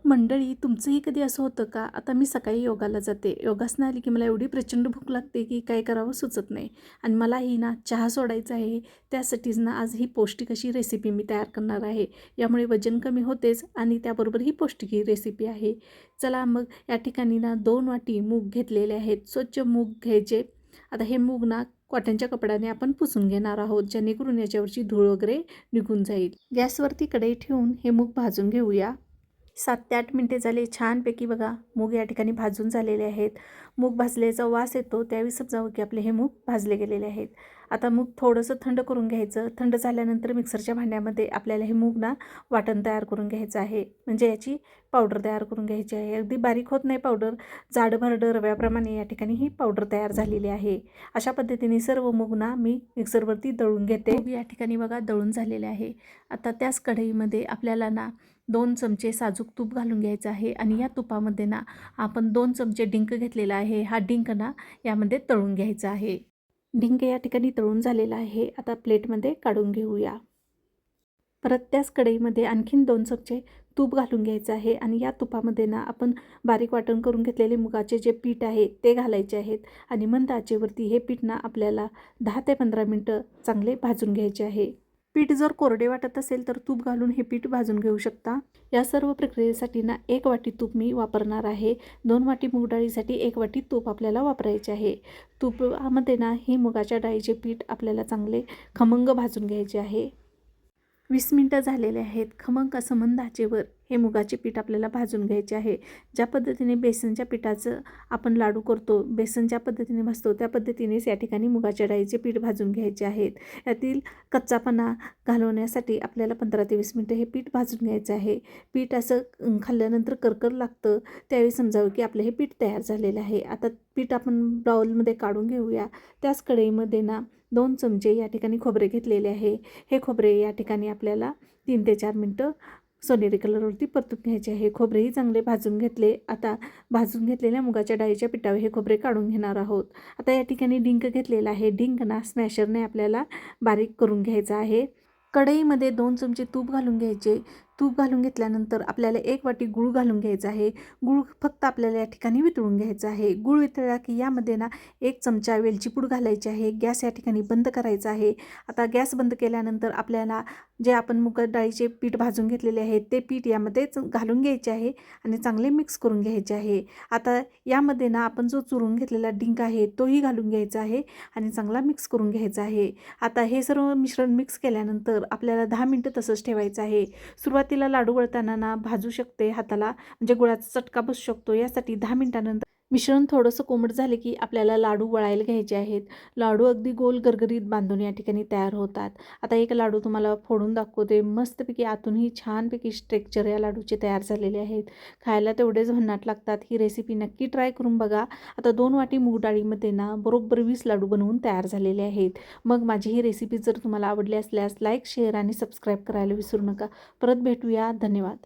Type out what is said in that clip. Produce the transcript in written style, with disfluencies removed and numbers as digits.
मंडळी, तुमचंही कधी असं होतं का? आता मी सकाळी योगाला जाते. योगासनं आली की मला एवढी प्रचंड भूक लागते की काय करावं सुचत नाही. आणि मलाही ना चहा सोडायचा आहे. त्यासाठीच ना आज ही पौष्टिक अशी रेसिपी मी तयार करणार आहे. यामुळे वजन कमी होतेच आणि त्याबरोबर ही पौष्टिक ही रेसिपी आहे. चला मग या ठिकाणी ना 2 वाटी मूग घेतलेले आहेत. स्वच्छ मूग घ्यायचे. आता हे मूग ना कॉटनच्या कपड्याने आपण पुसून घेणार आहोत, जेणेकरून याच्यावरची धूळ वगैरे निघून जाईल. गॅसवरती कढई ठेवून हे मूग भाजून घेऊया. 7 ते 8 मिनिटे झाले. छानपैकी बघा मूग या ठिकाणी भाजून झालेले आहेत. मूग भाजल्याचा वास येतो त्यावेळी समजावं की आपले हे मूग भाजले गेलेले आहेत. आता मूग थोडंसं थंड करून घ्यायचं. थंड झाल्यानंतर मिक्सरच्या भांड्यामध्ये आपल्याला हे मूग ना वाटण तयार करून घ्यायचं आहे. म्हणजे याची पावडर तयार करून घ्यायची आहे. अगदी बारीक होत नाही पावडर, जाडभरड रव्याप्रमाणे या ठिकाणी ही पावडर तयार झालेली आहे. अशा पद्धतीने सर्व मूग ना मी मिक्सरवरती दळून घेते. मूग या ठिकाणी बघा दळून झालेले आहे. आता त्याच कढईमध्ये आपल्याला ना 2 चमचे साजूक तूप घालून घ्यायचं आहे आणि या तुपामध्ये ना आपण 2 चमचे डिंक घेतलेला आहे. हा डिंक ना यामध्ये तळून घ्यायचा आहे. डिंक या ठिकाणी तळून झालेला आहे. आता प्लेटमध्ये काढून घेऊया. परत त्याच कढईमध्ये आणखीन 2 चमचे तूप घालून घ्यायचं आहे आणि या तुपामध्ये ना आपण बारीक वाटण करून घेतलेले मुगाचे जे पीठ आहे ते घालायचे आहेत आणि मंद आचेवरती हे पीठ ना आपल्याला 10 ते 15 मिनटं चांगले भाजून घ्यायचे आहे. पीठ जर कोरडे वाटत असेल तर तूप घालून हे पीठ भाजून घेऊ शकता. या सर्व प्रक्रियेसाठी ना 1 वाटी तूप मी वापरणार आहे. 2 वाटी मूग डाळीसाठी 1 वाटी तूप आपल्याला वापरायचे आहे. तुपामध्ये ना ही मुगाच्या डाळीचे पीठ आपल्याला चांगले खमंग भाजून घ्यायचे आहे. 20 मिनटं झालेले आहेत. खमंग असं मंद आचेवर हे मुगाचे पीठ आपल्याला भाजून घ्यायचे आहे. ज्या पद्धतीने बेसनच्या पिठाचं आपण लाडू करतो, बेसन ज्या पद्धतीने भाजतो त्या पद्धतीनेच या ठिकाणी मुगाच्या डाळीचे पीठ भाजून घ्यायचे आहेत. यातील कच्चापणा घालवण्यासाठी आपल्याला 15 ते 20 मिनटं हे पीठ भाजून घ्यायचं आहे. पीठ असं खाल्ल्यानंतर करकर लागतं त्यावेळी समजावं की आपलं हे पीठ तयार झालेलं आहे. आता पीठ आपण बाउलमध्ये काढून घेऊया. त्याच कढईमध्ये ना 2 चमचे या ठिकाणी खोबरे घेतलेले आहे. हे खोबरे या ठिकाणी आपल्याला 3 ते 4 मिनटं सोनेरी कलरवरती परतून घ्यायचे आहे. खोबरेही चांगले भाजून घेतले. आता भाजून घेतलेल्या मुगाच्या डाळीच्या पिठावर हे खोबरे काढून घेणार आहोत. आता या ठिकाणी डिंक घेतलेला आहे. डिंक ना स्मॅशरने आपल्याला बारीक करून घ्यायचा आहे. कढईमध्ये 2 चमचे तूप घालून घ्यायचे. तूप घालून घेतल्यानंतर आपल्याला 1 वाटी गूळ घालून घ्यायचा आहे. गूळ फक्त आपल्याला या ठिकाणी वितळून घ्यायचा आहे. गूळ वितळला की यामध्ये ना 1 चमचा वेलची पूड घालायची आहे. गॅस या ठिकाणी बंद करायचा आहे. आता गॅस बंद केल्यानंतर आपल्याला जे आपण मुगाच्या डाळीचे पीठ भाजून घेतलेले आहे ते पीठ यामध्ये घालून घ्यायचे आहे आणि चांगले मिक्स करून घ्यायचे आहे. आता यामध्ये ना आपण जो चुरून घेतलेला डिंक आहे तोही घालून घ्यायचा आहे आणि चांगला मिक्स करून घ्यायचा आहे. आता हे सर्व मिश्रण मिक्स केल्यानंतर आपल्याला 10 मिनटं तसंच ठेवायचं आहे. सुरुवातीला लाडू वळताना ना भाजू शकते हाताला, म्हणजे गुळाचा चटका बसू शकतो. यासाठी 10 मिनिटानंतर मिश्रण थोडंसं कोमट झाले की आपल्याला लाडू वळायला घ्यायचे आहेत. लाडू अगदी गोल गरगरीत बांधून या ठिकाणी तयार होतात. आता एक लाडू तुम्हाला फोडून दाखवते. मस्तपैकी आतूनही छानपैकी स्ट्रक्चर या लाडूचे तयार झालेले आहेत. खायला तेवढेच भन्नाट लागतात. ही रेसिपी नक्की ट्राय करून बघा. आता 2 वाटी मूग डाळीमध्ये ना बरोबर 20 लाडू बनवून तयार झालेले आहेत. मग माझी ही रेसिपी जर तुम्हाला आवडली असल्यास लाईक, शेअर आणि सबस्क्राईब करायला विसरू नका. परत भेटूया. धन्यवाद.